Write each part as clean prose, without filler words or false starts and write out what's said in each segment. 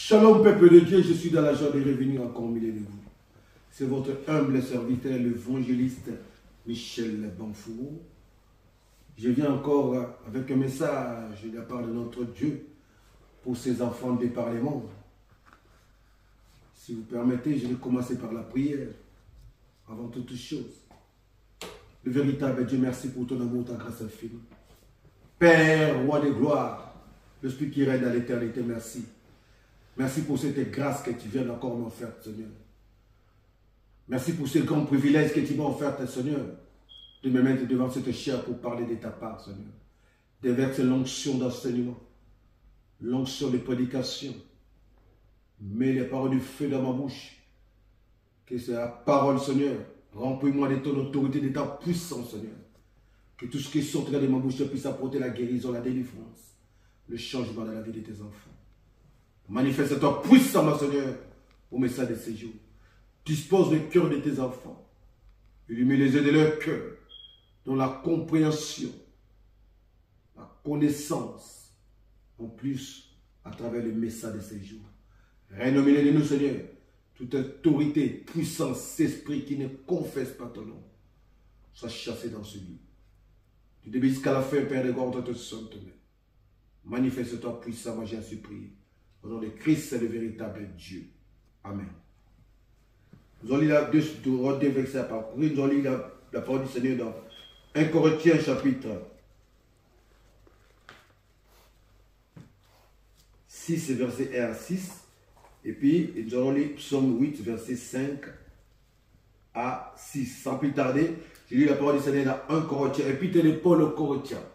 Shalom peuple de Dieu, je suis dans la joie de revenir encore au milieu de vous. C'est votre humble serviteur, l'évangéliste Michel Banfourou. Je viens encore avec un message de la part de notre Dieu pour ses enfants de par les mondes. Si vous permettez, je vais commencer par la prière, avant toute chose. Le véritable Dieu, merci pour ton amour, ta grâce infinie. Père, roi de gloire, le Spirit qui règne à l'éternité, merci. Merci pour cette grâce que tu viens encore m'offrir, Seigneur. Merci pour ce grand privilège que tu m'as offert, Seigneur, de me mettre devant cette chair pour parler de ta part, Seigneur. Déverse l'onction d'enseignement, l'onction de prédication. Mets les paroles du feu dans ma bouche. Que c'est la parole, Seigneur. Remplis-moi de ton autorité, de ta puissance, Seigneur. Que tout ce qui sortira de ma bouche puisse apporter la guérison, la délivrance, le changement dans la vie de tes enfants. Manifeste-toi puissamment, Seigneur, au message de ces jours. Dispose le cœur de tes enfants. Illumine les yeux de leur cœur, dans la compréhension, la connaissance, en plus, à travers le message de ces jours. Règne au milieu de nous, Seigneur, toute autorité, puissance, esprit qui ne confesse pas ton nom, soit chassé dans ce lieu. Du début jusqu'à la fin, Père de gloire, on te sonne, manifeste-toi puissamment, j'ai ainsi prié. Au nom de Christ, c'est le véritable Dieu. Amen. Nous allons lire deux versets à parcourir. Nous allons lire la parole du Seigneur dans 1 Corinthiens chapitre 6, verset 1 à 6. Et puis, nous allons lire Psaume 8, verset 5 à 6. Sans plus tarder, je lis la parole du Seigneur dans 1 Corinthiens, épître de Paul aux Corinthiens.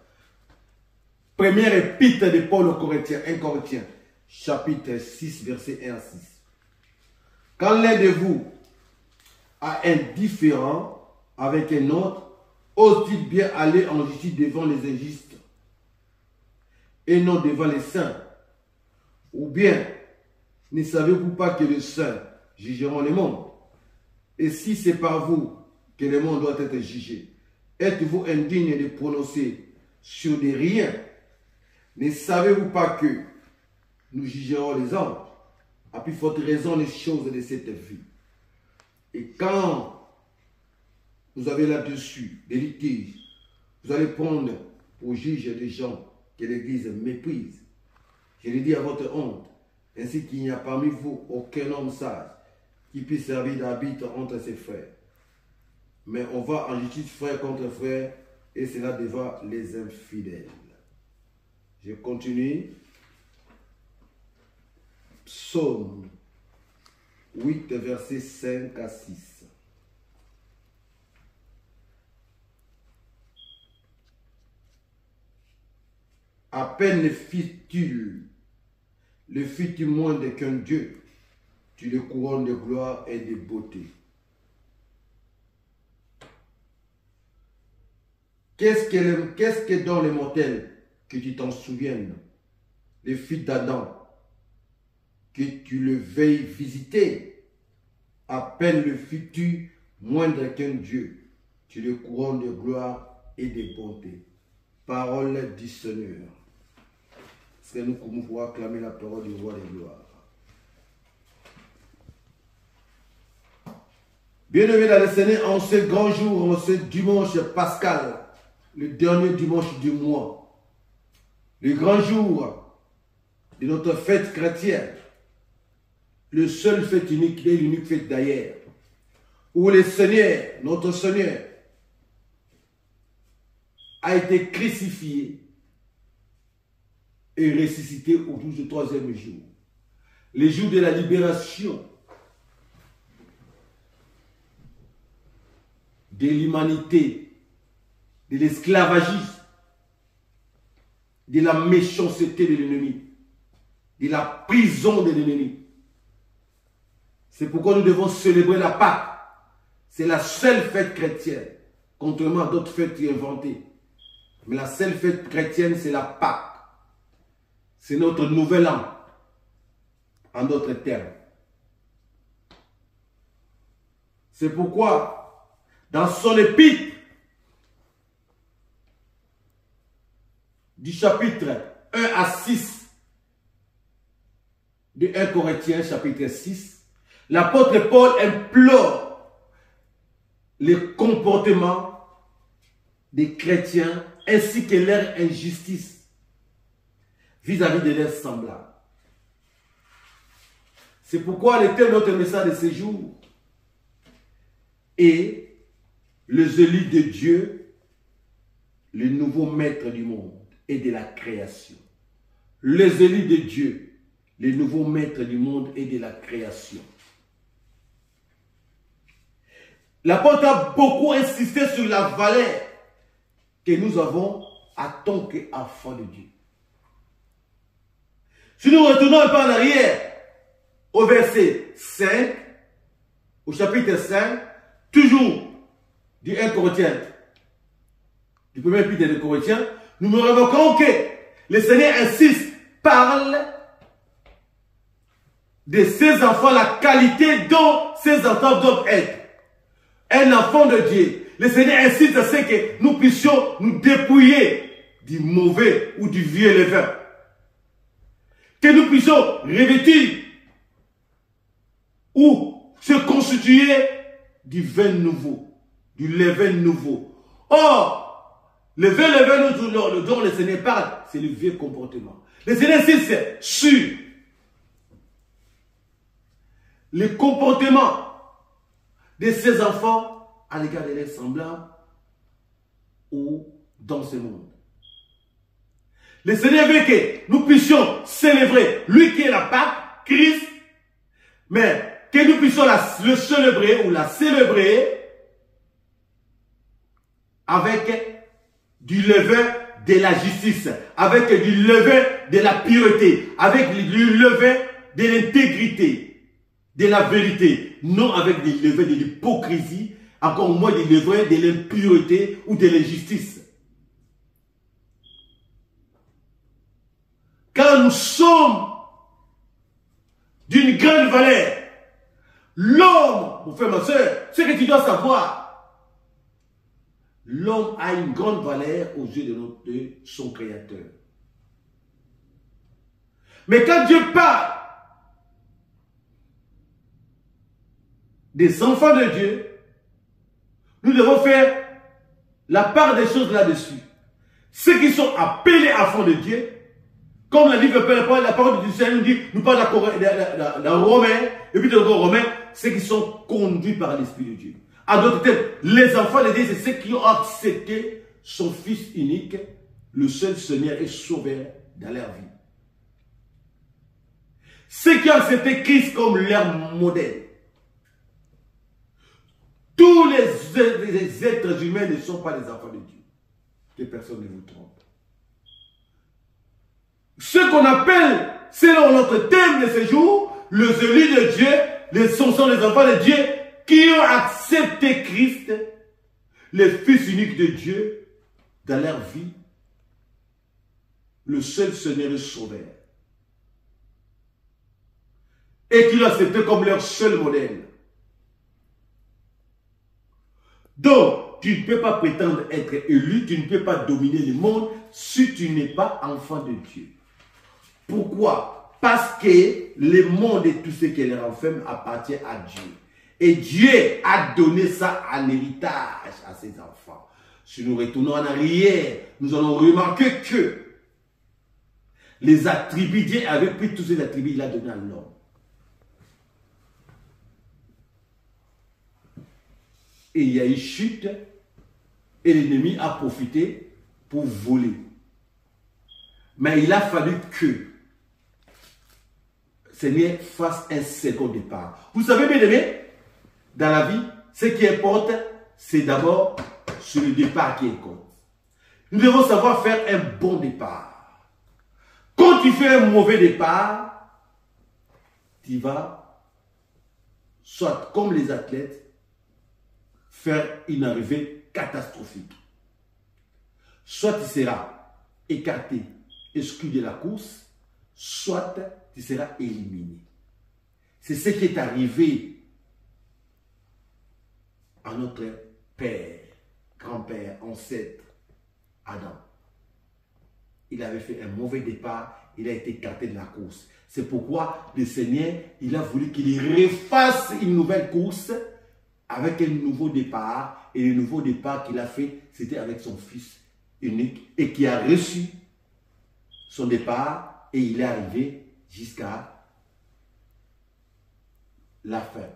Première épître de Paul aux Corinthiens, 1 Corinthiens, chapitre 6, verset 1 à 6. Quand l'un de vous a un différend avec un autre, ose-t-il bien aller en justice devant les injustes et non devant les saints? Ou bien, ne savez-vous pas que les saints jugeront le monde? Et si c'est par vous que le monde doit être jugé, êtes-vous indigne de prononcer sur des riens? Ne savez-vous pas que nous jugerons les anges? À plus forte raison les choses de cette vie. Et quand vous avez là-dessus des litiges, vous allez prendre pour juge des gens que l'Église méprise. Je le dis à votre honte, ainsi qu'il n'y a parmi vous aucun homme sage qui puisse servir d'arbitre entre ses frères. Mais on va en justice frère contre frère, et cela devant les infidèles. Je continue. Psaume 8, versets 5 à 6. À peine le fis-tu moindre qu'un Dieu, tu le couronnes de gloire et de beauté. Qu'est-ce que dans les mortels que tu t'en souviennes, les fils d'Adam, que tu le veilles visiter? À peine le fis-tu moindre qu'un Dieu, tu le couronnes de gloire et de bonté. Parole du Seigneur. Est-ce que nous pouvons acclamer la parole du roi de gloire? Bien-aimés dans le Seigneur, en ce grand jour, en ce dimanche pascal, le dernier dimanche du mois, le grand jour de notre fête chrétienne, le seul fête unique et l'unique fête d'ailleurs, où le Seigneur, notre Seigneur, a été crucifié et ressuscité au 12e jour. Le jour de la libération de l'humanité, de l'esclavagisme, de la méchanceté de l'ennemi, de la prison de l'ennemi. C'est pourquoi nous devons célébrer la Pâque. C'est la seule fête chrétienne, contrairement à d'autres fêtes inventées. Mais la seule fête chrétienne, c'est la Pâque. C'est notre nouvel an, en d'autres termes. C'est pourquoi, dans son épître du chapitre 1 à 6, de 1 Corinthiens chapitre 6, l'apôtre Paul implore les comportements des chrétiens ainsi que leur injustice vis-à-vis de leurs semblables. C'est pourquoi le thème de notre message de ce jour est le zélie de Dieu, le nouveau maître du monde et de la création. Le zélie de Dieu, le nouveau maître du monde et de la création. L'apôtre a beaucoup insisté sur la valeur que nous avons en tant qu'enfants de Dieu. Si nous retournons un peu en arrière, au verset 5, au chapitre 5, toujours du 1 Corinthiens, du premier épître de Corinthiens, nous nous remarquons que le Seigneur insiste, parle de ses enfants, la qualité dont ses enfants doivent être. Un enfant de Dieu. Le Seigneur insiste à ce que nous puissions nous dépouiller du mauvais ou du vieux levain. Que nous puissions revêtir ou se constituer du vin nouveau, du levain nouveau. Or, le vieux levain dont le Seigneur parle, c'est le vieux comportement. Le Seigneur insiste sur le comportement de ses enfants à l'égard de leurs semblables ou dans ce monde. Le Seigneur veut que nous puissions célébrer lui qui est la Pâque, Christ, mais que nous puissions le célébrer ou la célébrer avec du levain de la justice, avec du levain de la pureté, avec du levain de l'intégrité, de la vérité, non avec des levains de l'hypocrisie, encore moins des levains de l'impureté ou de l'injustice. Car nous sommes d'une grande valeur. L'homme, mon frère, ma soeur, ce que tu dois savoir, l'homme a une grande valeur aux yeux de son Créateur. Mais quand Dieu parle des enfants de Dieu, nous devons faire la part des choses là-dessus. Ceux qui sont appelés enfants de Dieu, comme la livre la parole du Seigneur nous dit, nous parle dans Romains, et puis dans Romains, ceux qui sont conduits par l'Esprit de Dieu. En d'autres termes, les enfants de Dieu, c'est ceux qui ont accepté son Fils unique, le seul Seigneur et Sauveur dans leur vie. Ceux qui ont accepté Christ comme leur modèle. Tous les êtres humains ne sont pas des enfants de Dieu. Que personne ne vous trompe. Ce qu'on appelle, selon notre thème de ce jour, le zélie de Dieu, sont les enfants de Dieu qui ont accepté Christ, le Fils unique de Dieu, dans leur vie, le seul Seigneur et Sauveur. Et qui l'ont accepté comme leur seul modèle. Donc, tu ne peux pas prétendre être élu, tu ne peux pas dominer le monde si tu n'es pas enfant de Dieu. Pourquoi? Parce que le monde et tout ce qui le renferme appartient à Dieu. Et Dieu a donné ça en héritage à ses enfants. Si nous retournons en arrière, nous allons remarquer que les attributs, Dieu avait pris tous ces attributs, il a donné à l'homme. Et il y a eu chute, et l'ennemi a profité pour voler. Mais il a fallu que Seigneur fasse un second départ. Vous savez, bien aimé, dans la vie, ce qui importe, c'est d'abord sur le départ qui compte. Nous devons savoir faire un bon départ. Quand tu fais un mauvais départ, tu vas, soit comme les athlètes, faire une arrivée catastrophique. Soit tu seras écarté, exclu de la course, soit tu seras éliminé. C'est ce qui est arrivé à notre père, grand-père, ancêtre, Adam. Il avait fait un mauvais départ il a été écarté de la course. C'est pourquoi le Seigneur, il a voulu qu'il refasse une nouvelle course avec un nouveau départ. Et le nouveau départ qu'il a fait, c'était avec son fils unique et qui a reçu son départ et il est arrivé jusqu'à la fin,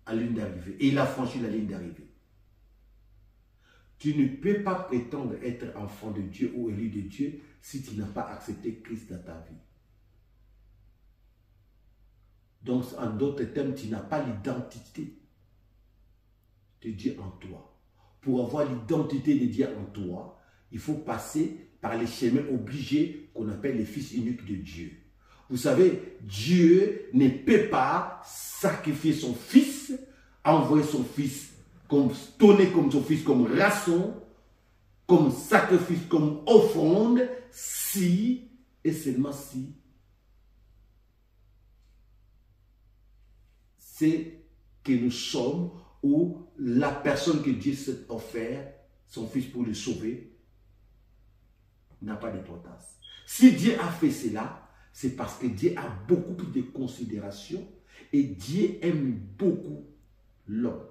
à la ligne d'arrivée. Et il a franchi la ligne d'arrivée. Tu ne peux pas prétendre être enfant de Dieu ou élu de Dieu si tu n'as pas accepté Christ dans ta vie. Donc, en d'autres termes, tu n'as pas l'identité de Dieu en toi. Pour avoir l'identité de Dieu en toi, il faut passer par les chemins obligés qu'on appelle les fils uniques de Dieu. Vous savez, Dieu ne peut pas sacrifier son fils, envoyer son fils, donner comme son fils comme rançon, comme sacrifice, comme offrande, si et seulement si c'est que nous sommes ou la personne que Dieu s'est offert, son fils pour le sauver, n'a pas d'importance. Si Dieu a fait cela, c'est parce que Dieu a beaucoup plus de considération et Dieu aime beaucoup l'homme.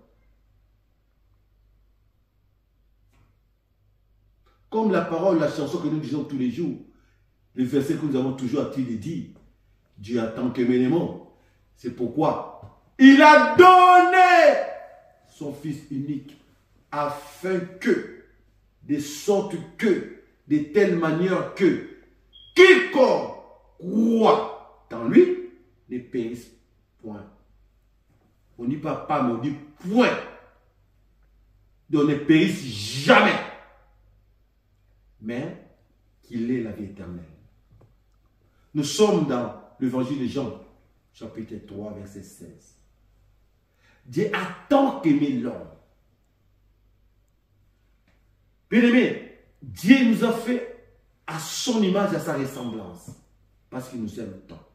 Comme la parole, la chanson que nous disons tous les jours, le verset que nous avons toujours appris de dire, Dieu a tant aimé les mondes. C'est pourquoi il a donné son Fils unique afin que, de sorte que, de telle manière que, quiconque croit dans lui ne périsse point. On ne dit pas mais on dit point. Donc ne périsse jamais. Mais qu'il ait la vie éternelle. Nous sommes dans l'évangile de Jean, chapitre 3, verset 16. Dieu a tant aimé l'homme. Bien-aimé, Dieu nous a fait à son image, à sa ressemblance, parce qu'il nous aime tant.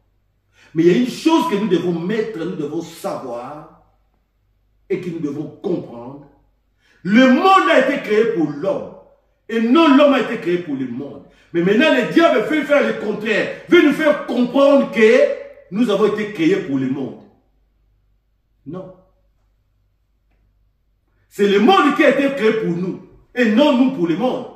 Mais il y a une chose que nous devons mettre, nous devons savoir, et que nous devons comprendre. Le monde a été créé pour l'homme. Et non, l'homme a été créé pour le monde. Mais maintenant, le diable veut faire le contraire. Veut nous faire comprendre que nous avons été créés pour le monde. Non. C'est le monde qui a été créé pour nous. Et non nous pour le monde.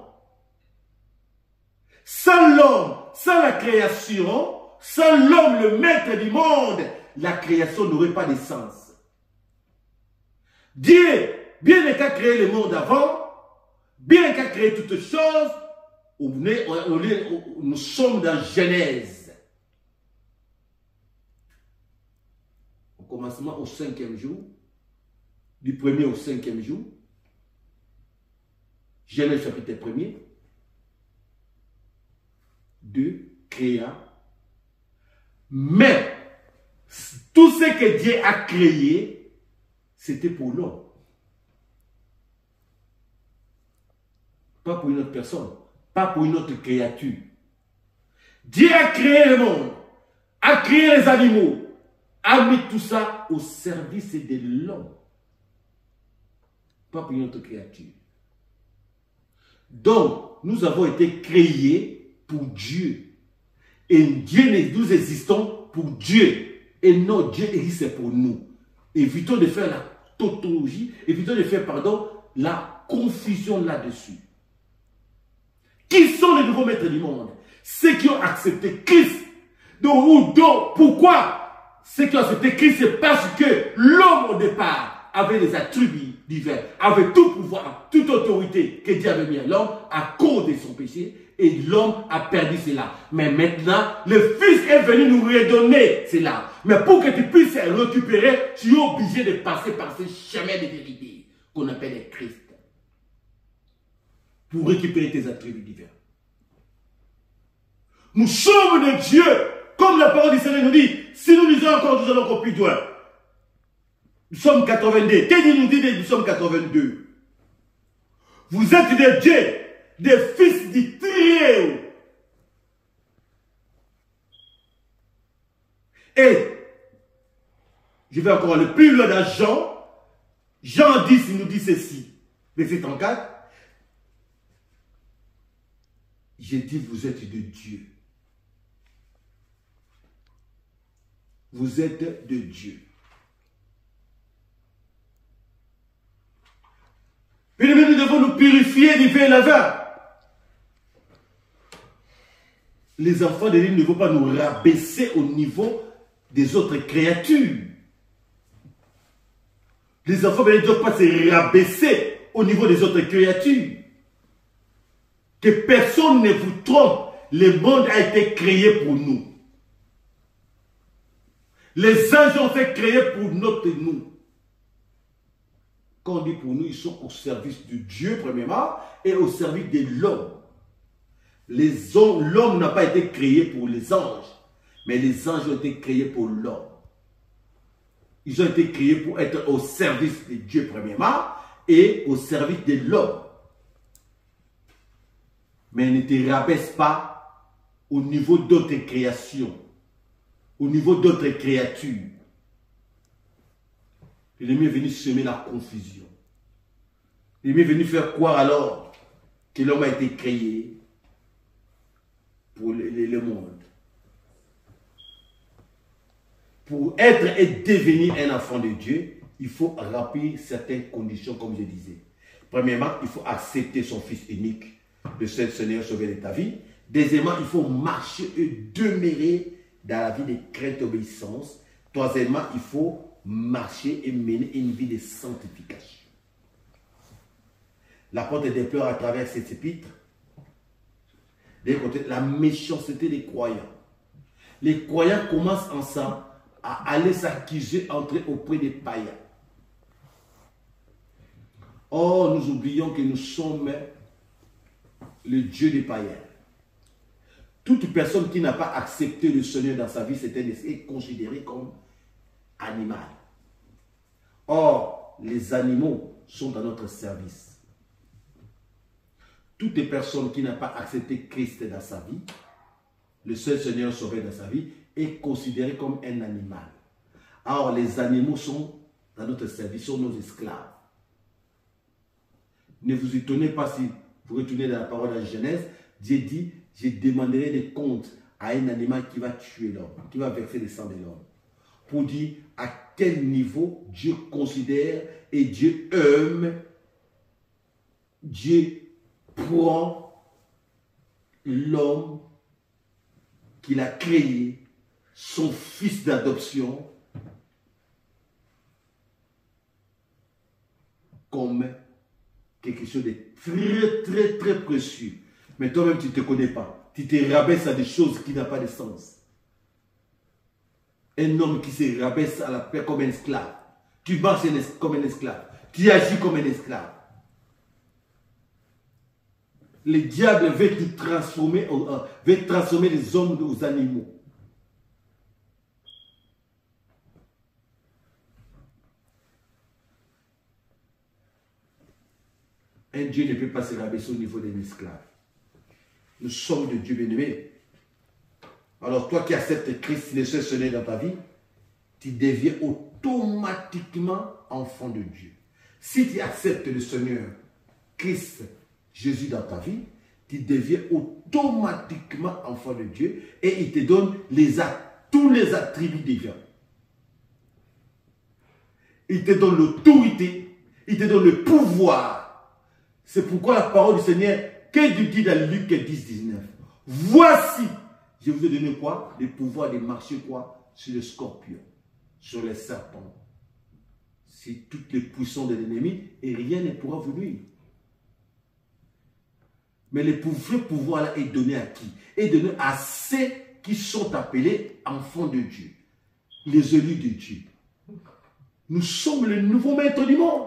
Sans l'homme, sans la création, sans l'homme, le maître du monde, la création n'aurait pas de sens. Dieu, bien qu'à créer le monde avant, bien qu'à créer toutes choses, nous sommes dans Genèse. Au commencement, au 5e jour, du 1er au 5e jour, Genèse chapitre 1er, 2, créa. Mais, tout ce que Dieu a créé, c'était pour l'homme. Pas pour une autre personne, pas pour une autre créature. Dieu a créé le monde, a créé les animaux, a mis tout ça au service de l'homme. Pas pour une autre créature. Donc, nous avons été créés pour Dieu. Et nous existons pour Dieu. Et non, Dieu existe pour nous. Évitons de faire la tautologie, évitons de faire, la confusion là-dessus. Qui sont les nouveaux maîtres du monde? Ceux qui ont accepté Christ. Pourquoi? Ceux qui ont accepté Christ, c'est parce que l'homme au départ avait des attributs divers, avait tout pouvoir, toute autorité que Dieu avait mis à l'homme à cause de son péché, et l'homme a perdu cela. Mais maintenant, le Fils est venu nous redonner cela. Mais pour que tu puisses récupérer, tu es obligé de passer par ce chemin de vérité qu'on appelle le Christ. Pour récupérer tes attributs divers. Nous sommes de Dieu, comme la parole du Seigneur nous dit. Si nous disons encore, nous allons encore plus loin. Nous sommes 82. Qu'est-ce qu'il nous dit de nous sommes 82? Vous êtes des dieux, des fils du Très-Haut. Et je vais encore aller plus loin dans Jean. Jean 10, il nous dit ceci. Verset 34. J'ai dit, vous êtes de Dieu. Vous êtes de Dieu. Bien-aimés, nous devons nous purifier du vin et la vin. Les enfants de Dieu ne vont pas nous rabaisser au niveau des autres créatures. Les enfants de Dieu ne doivent pas se rabaisser au niveau des autres créatures. Que personne ne vous trompe. Le monde a été créé pour nous. Les anges ont été créés pour notre nous. Quand on dit pour nous, ils sont au service de Dieu, premièrement, et au service de l'homme. L'homme n'a pas été créé pour les anges, mais les anges ont été créés pour l'homme. Ils ont été créés pour être au service de Dieu, premièrement, et au service de l'homme. Mais ne te rabaisse pas au niveau d'autres créations, au niveau d'autres créatures. L'ennemi est venu semer la confusion. L'ennemi est venu faire croire alors que l'homme a été créé pour le monde. Pour être et devenir un enfant de Dieu, il faut remplir certaines conditions, comme je disais. Premièrement, il faut accepter son Fils unique, le seul Seigneur Sauveur de ta vie. Deuxièmement, il faut marcher et demeurer dans la vie de crainte et obéissance. Troisièmement, il faut marcher et mener une vie de sanctification. L'apôtre déplore à travers cette épître la méchanceté des croyants. Les croyants commencent ensemble à aller s'accuser entre eux auprès des païens. Or, nous oublions que nous sommes le Dieu des païens. Toute personne qui n'a pas accepté le Seigneur dans sa vie, est considérée comme animal. Or, les animaux sont à notre service. Toute personne qui n'a pas accepté Christ dans sa vie, le seul Seigneur Sauveur dans sa vie, est considérée comme un animal. Or, les animaux sont à notre service, sont nos esclaves. Ne vous étonnez pas si vous retournez dans la parole de la Genèse, Dieu dit, je demanderai des comptes à un animal qui va tuer l'homme, qui va verser le sang de l'homme. Pour dire à quel niveau Dieu considère et Dieu aime, Dieu prend l'homme qu'il a créé, son fils d'adoption, comme quelque chose de très, très, très précieux. Mais toi-même, tu ne te connais pas. Tu te rabaisses à des choses qui n'ont pas de sens. Un homme qui se rabaisse à la paix comme un esclave. Tu marches comme un esclave. Tu agis comme un esclave. Le diable veut te transformer, veut transformer les hommes aux animaux. Un Dieu ne peut pas se rabaisser au niveau d'un esclave. Nous sommes de Dieu bien-aimé. Alors toi qui acceptes Christ, le seul Seigneur dans ta vie, tu deviens automatiquement enfant de Dieu. Si tu acceptes le Seigneur, Christ, Jésus dans ta vie, tu deviens automatiquement enfant de Dieu et il te donne tous les attributs divins. Il te donne l'autorité, il te donne le pouvoir. C'est pourquoi la parole du Seigneur, que Dieu dit dans Luc 10, 19, voici, je vous ai donné quoi? Le pouvoir de marcher quoi? Sur le scorpion, sur les serpents, sur toutes les puissances de l'ennemi et rien ne pourra vous nuire. Mais le vrai pouvoir là est donné à qui? Est donné à ceux qui sont appelés enfants de Dieu, les élus de Dieu. Nous sommes le nouveau maître du monde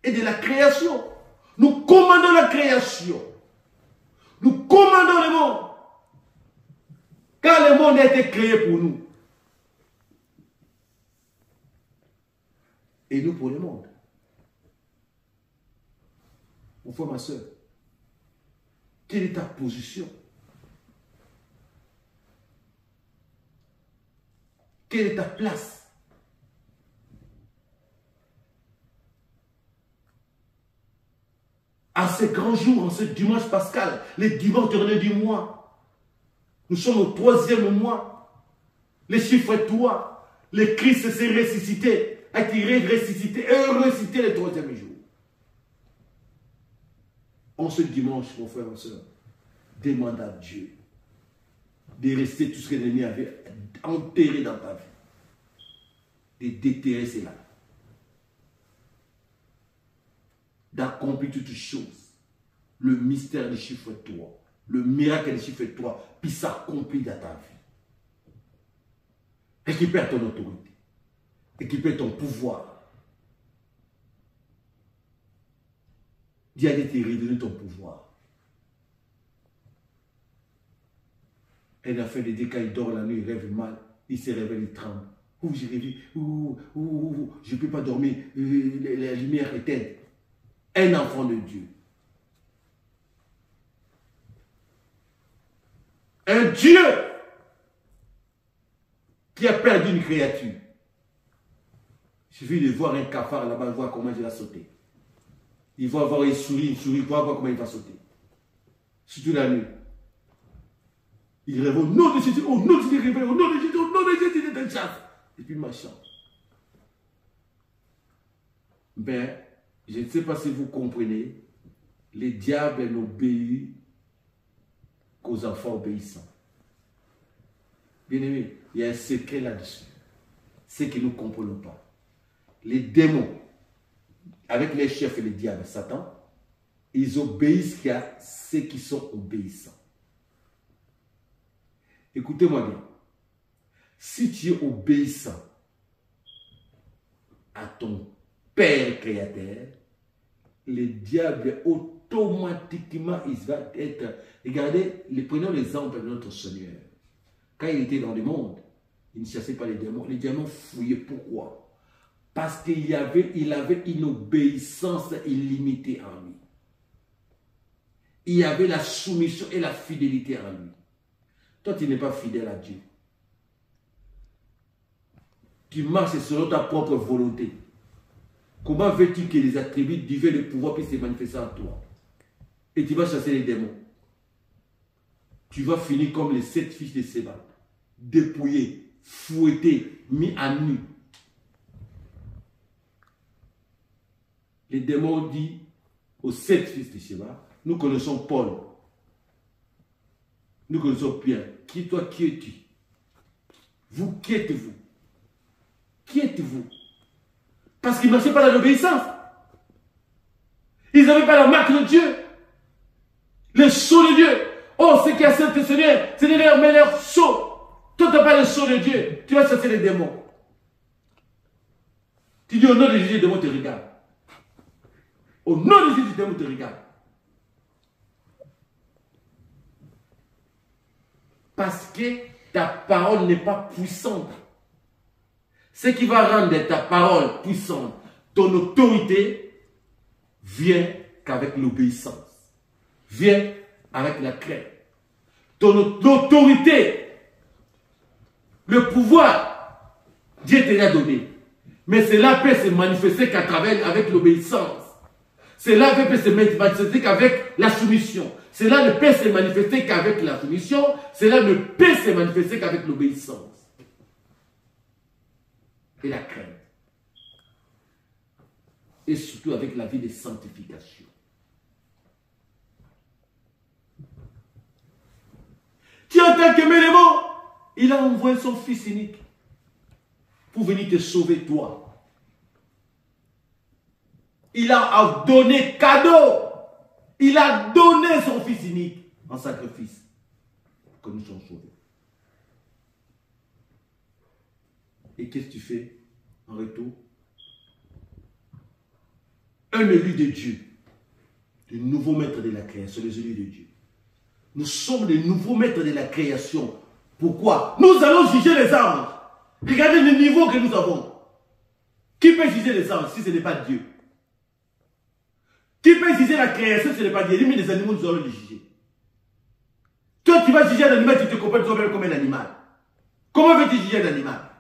et de la création. Nous commandons la création. Nous commandons le monde. Car le monde a été créé pour nous. Et nous pour le monde. Mon frère, ma soeur, quelle est ta position? Quelle est ta place? À ce grand jour, en ce dimanche pascal, le dimanche dernier du mois, nous sommes au 3e mois. Les chiffres 3. Le Christ s'est ressuscité, a été ressuscité et ressuscité le troisième jour. En ce dimanche, mon frère, ma soeur, demande à Dieu de rester tout ce que l'ennemi avait enterré dans ta vie. De déterrer cela. D'accomplir toutes choses. Le mystère des chiffres 3. Le miracle des chiffres 3. Puis s'accomplit dans ta vie. Récupère ton autorité. Récupère ton pouvoir. Dieu a dit de redonner ton pouvoir. Elle a fait des dégâts, il dort la nuit, il rêve mal. Il se réveille, il tremble. J'ai rêvé, je ne peux pas dormir, la lumière est éteinte. Un enfant de Dieu. Un Dieu qui a perdu une créature. Il suffit de voir un cafard là-bas, voir comment il va sauter. Il va voir une souris, voir comment il va sauter. Surtout la nuit. Il rêve au nom de Jésus, au nom de Jésus, il rêve au nom de Jésus, au nom de Jésus, il est un chasse. Et puis machin. Ben, je ne sais pas si vous comprenez, les diables n'obéissent qu'aux enfants obéissants. Bien aimé, il y a un secret là-dessus. C'est que nous ne comprenons pas. Les démons, avec les chefs et les diables, Satan, ils obéissent qu'à ceux qui sont obéissants. Écoutez-moi bien. Si tu es obéissant à ton Père créateur, le diable automatiquement, il va être... Regardez, prenons l'exemple de notre Seigneur. Quand il était dans le monde, il ne chassait pas les démons. Les démons fouillaient. Pourquoi? Parce qu'il avait une obéissance illimitée en lui. Il y avait la soumission et la fidélité en lui. Toi, tu n'es pas fidèle à Dieu. Tu marches selon ta propre volonté. Comment veux-tu que les attributs divins de pouvoir puissent se manifester en toi? Et tu vas chasser les démons. Tu vas finir comme les 7 fils de Séba. Dépouillés, fouettés, mis à nu. Les démons disent aux 7 fils de Séba, nous connaissons Paul. Nous connaissons Pierre. Qui es-tu? Vous, qui êtes-vous? Qui êtes-vous? Parce qu'ils ne marchaient pas dans l'obéissance. Ils n'avaient pas la marque de Dieu. Le sceau de Dieu. Oh, c'est qui a cette Seigneur, c'est leur meilleur sceau. Toi, tu n'as pas le sceau de Dieu. Tu vas chasser les démons. Tu dis au nom de Jésus, les démons te regardent. Au nom de Jésus, les démons te regardent. Parce que ta parole n'est pas puissante. Ce qui va rendre ta parole puissante, ton autorité, vient qu'avec l'obéissance. Vient avec la crainte. Ton autorité, le pouvoir, Dieu te l'a donné. Mais cela peut se manifester qu'à travers avec l'obéissance. Cela peut se manifester qu'avec la soumission. Cela ne peut se manifester qu'avec la soumission. Cela ne peut se manifester qu'avec l'obéissance. Et la crainte. Et surtout avec la vie de sanctification. Tu entends qu'aimer les mots, il a envoyé son fils unique pour venir te sauver toi. Il a donné cadeau. Il a donné son fils unique en sacrifice pour que nous soyons sauvés. Et qu'est-ce que tu fais en retour? Un élu de Dieu, le nouveau maître de la création, les élus de Dieu. Nous sommes les nouveaux maîtres de la création. Pourquoi? Nous allons juger les anges. Regardez le niveau que nous avons. Qui peut juger les anges si ce n'est pas Dieu? Qui peut juger la création si ce n'est pas Dieu? Les animaux, nous allons les juger. Toi, tu vas juger un animal, tu te comportes toi-même comme un animal. Comment veux-tu juger un animal?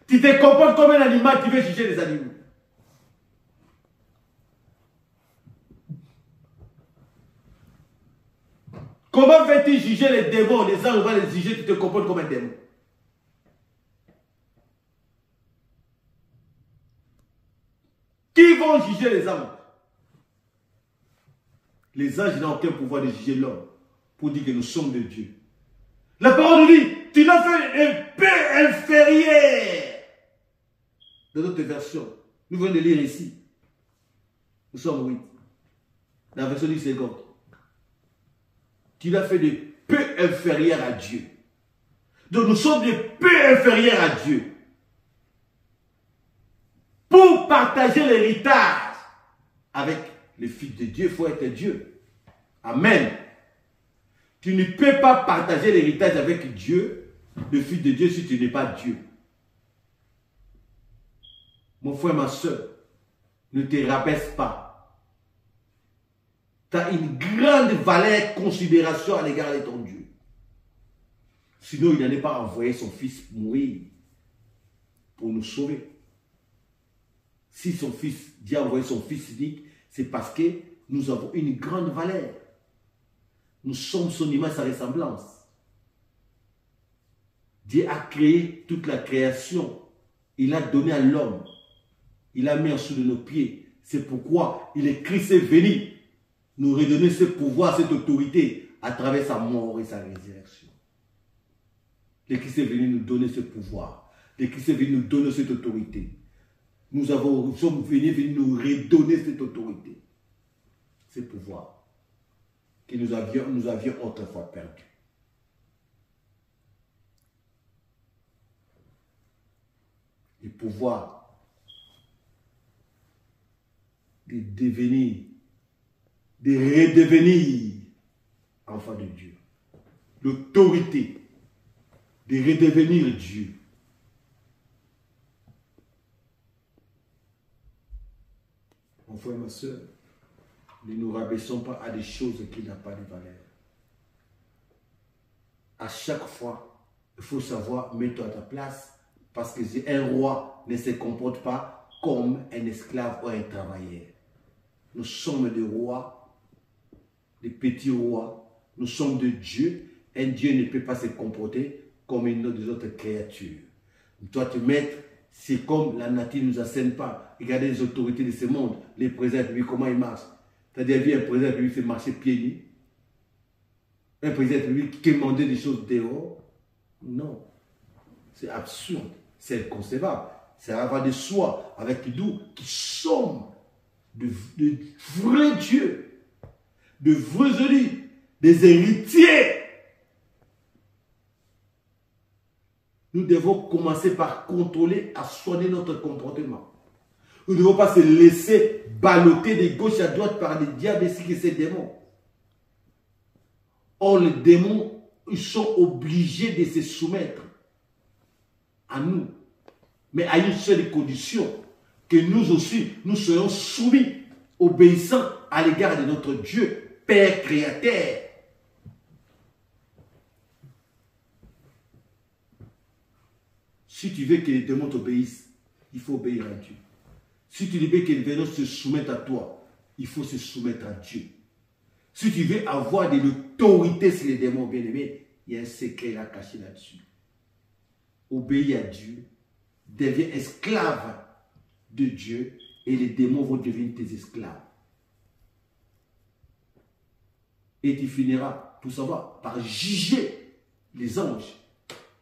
Tu te comportes comme un animal, tu veux juger les animaux. Comment veux-tu juger les démons? Les anges vont les juger, tu te comportes comme un démon. vont juger les anges. Les anges n'ont aucun pouvoir de juger l'homme pour dire que nous sommes de Dieu. La parole nous dit, tu n'as fait un peu inférieur. Dans notre version, nous venons de lire ici. Nous sommes 8. Dans la version du second. Tu l'as fait de peu inférieur à Dieu. Donc nous sommes de peu inférieurs à Dieu. Pour partager l'héritage avec les fils de Dieu, il faut être Dieu. Amen. Tu ne peux pas partager l'héritage avec Dieu, le fils de Dieu, si tu n'es pas Dieu. Mon frère, ma soeur, ne te rabaisse pas. Tu as une grande valeur, considération à l'égard de ton Dieu. Sinon, il n'allait pas envoyer son fils mourir pour nous sauver. Si son fils, Dieu a envoyé son fils unique, c'est parce que nous avons une grande valeur. Nous sommes son image, sa ressemblance. Dieu a créé toute la création. Il a donné à l'homme. Il a mis en dessous de nos pieds. C'est pourquoi il est Christ est venu nous redonner ce pouvoir, cette autorité à travers sa mort et sa résurrection. Le Christ est venu nous donner ce pouvoir. Le Christ est venu nous donner cette autorité. Nous sommes venus nous redonner cette autorité, ce pouvoir que nous avions autrefois perdu. Le pouvoir de devenir, de redevenir enfant de Dieu. L'autorité de redevenir Dieu. Mon frère, ma soeur, ne nous rabaissons pas à des choses qui n'ont pas de valeur. À chaque fois, il faut savoir, mets-toi à ta place, parce que un roi ne se comporte pas comme un esclave ou un travailleur. Nous sommes des rois, des petits rois, nous sommes de Dieu. Un Dieu ne peut pas se comporter comme une autre créature. Toi, te mettre, c'est comme la nature ne nous enseigne pas. Regardez les autorités de ce monde, les présidents publics, comment ils marchent. C'est-à-dire, un président public fait marcher pieds nus. Un président public qui demandait des choses dehors. Non. C'est absurde. C'est inconcevable. C'est avoir de soi avec nous qui sommes de vrais dieux, de vrais élus, des héritiers. Nous devons commencer par contrôler, à soigner notre comportement. Nous ne devons pas se laisser balloter de gauche à droite par des diables ainsi que ces démons. Or, les démons, ils sont obligés de se soumettre à nous. Mais à une seule condition, que nous aussi, nous soyons soumis, obéissants à l'égard de notre Dieu, Père Créateur. Si tu veux que les démons t'obéissent, il faut obéir à Dieu. Si tu veux que les démons se soumettent à toi, il faut se soumettre à Dieu. Si tu veux avoir de l'autorité sur les démons bien-aimés, il y a un secret là caché là-dessus. Obéis à Dieu, deviens esclave de Dieu et les démons vont devenir tes esclaves. Et tu finiras, pour savoir, par juger les anges,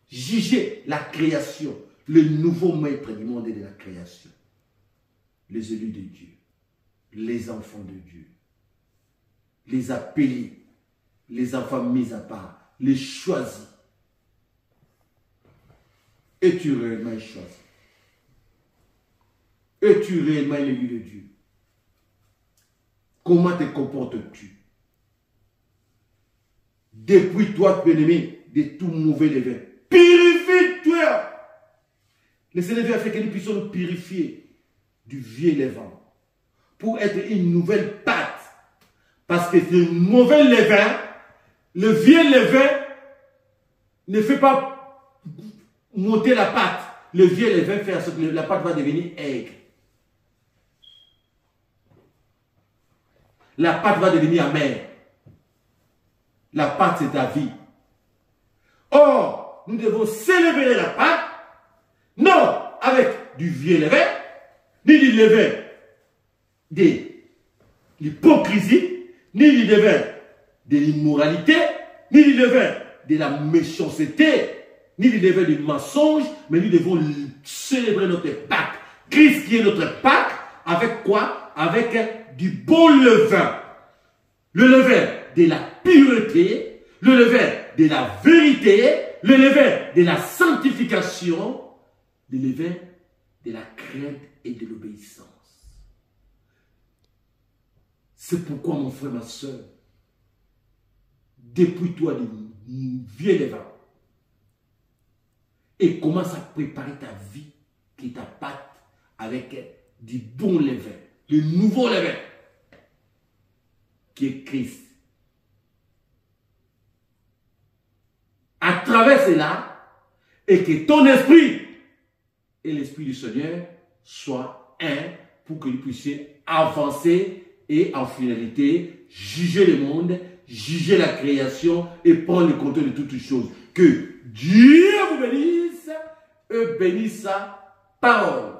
juger la création, le nouveau maître du monde et de la création. Les élus de Dieu, les enfants de Dieu, les appelés, les enfants mis à part, les choisis. Es-tu réellement choisi? Es-tu réellement l'élu de Dieu? Comment te comportes-tu? Dépouille-toi, bien-aimé, de tout mauvais levain. Purifie-toi! Le Seigneur a fait que nous puissions nous purifier du vieux levain pour être une nouvelle pâte. Parce que le mauvais levain, le vieux levain ne fait pas monter la pâte. Le vieux levain fait en sorte que la pâte va devenir aigre. La pâte va devenir amère. La pâte, c'est ta vie. Or, nous devons célébrer la pâte, non avec du vieux levain, ni du levain de l'hypocrisie, ni du levain de l'immoralité, ni du levain de la méchanceté, ni du levain du mensonge, mais nous devons célébrer notre Pâques. Christ qui est notre Pâques, avec quoi? Avec du bon levain. Le levain de la pureté, le levain de la vérité, le levain de la sanctification, le levain de la crainte et de l'obéissance. C'est pourquoi, mon frère, ma soeur, dépouille-toi du vieux levain et commence à préparer ta vie qui ta pâte avec du bon levain, le nouveau levain qui est Christ. À travers cela, et que ton esprit et l'esprit du Seigneur soient un pour que vous puissiez avancer et en finalité juger le monde, juger la création et prendre le contrôle de toutes les choses. Que Dieu vous bénisse et bénisse sa parole.